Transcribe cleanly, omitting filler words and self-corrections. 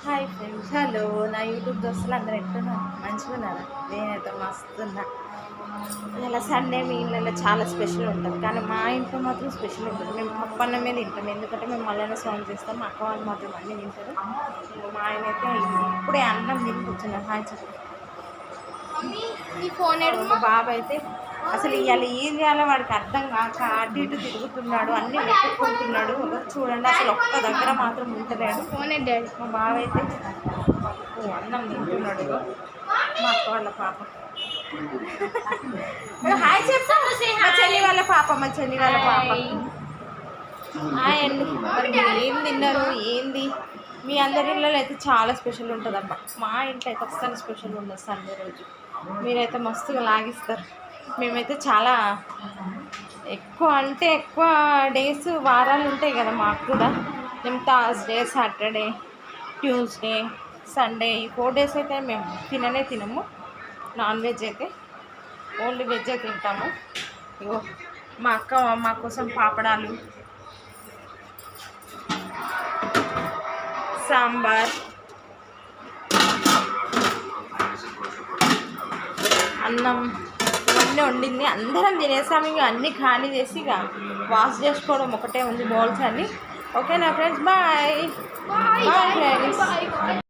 Hi friends, hello నా YouTube దోస్తులు అందరూ ఎట్లున్నారు? మంచిగా ఉన్నారా? నేనైతే మస్తున్నా. ఇలా సండే మీ ఇళ్ళలో చాలా స్పెషల్ ఉంటుంది, కానీ మా ఇంట్లో మాత్రం స్పెషల్ ఉంటుంది. మేము పప్పన్నమే తింటాం, ఎందుకంటే మేము మళ్ళీ స్వామి చేస్తాం. మా అక్క వాళ్ళు మాత్రం అన్నీ తింటారు. మా ఆయన అయితే ఇప్పుడే అన్నం తిని కూర్చున్నారు. హాయ్ చెప్పి మా బాబు అయితే అసలు ఇవాళ ఏం చేయాలో వాడికి అర్థం కాక అటు ఇటు తిరుగుతున్నాడు, అన్నీ వెతుక్కుంటున్నాడు. చూడండి, అసలు ఒక్క దగ్గర మాత్రం ఉంటలేడు. మా బాబు అయితే అన్నం తింటున్నాడు. మా అక్క వాళ్ళ పాప హాయ్ చెప్తా. మా చెల్లి వాళ్ళ పాప హాయ్ అండి. మరి మీరు ఏం తిన్నారు? ఏంది? మీ అందరి ఇళ్ళలో అయితే చాలా స్పెషల్ ఉంటుందమ్మా. మా ఇంట్లో అయితే అస్సలు స్పెషల్ ఉండదు. సండే రోజు మీరైతే మస్తుగా లాగిస్తారు. మేమైతే చాలా ఎక్కువ అంటే ఎక్కువ డేస్ వారాలు ఉంటాయి కదా మాకు కూడా. మేము థర్స్డే, సాటర్డే, ట్యూస్డే, సండే ఈ 4 days అయితే మేము తినము నాన్ వెజ్ అయితే. ఓన్లీ వెజ్ తింటాము. ఇగో మా అక్క మా కోసం పాపడాలు, సాంబార్, అన్నం ఇవన్నీ వండింది. అందరం తినేసాము. ఇక అన్నీ ఖాళీ చేసి ఇక వాష్ చేసుకోవడం ఒకటే ఉంది, బౌల్స్ అన్నీ. ఓకేనా ఫ్రెండ్స్? Bye bye friends.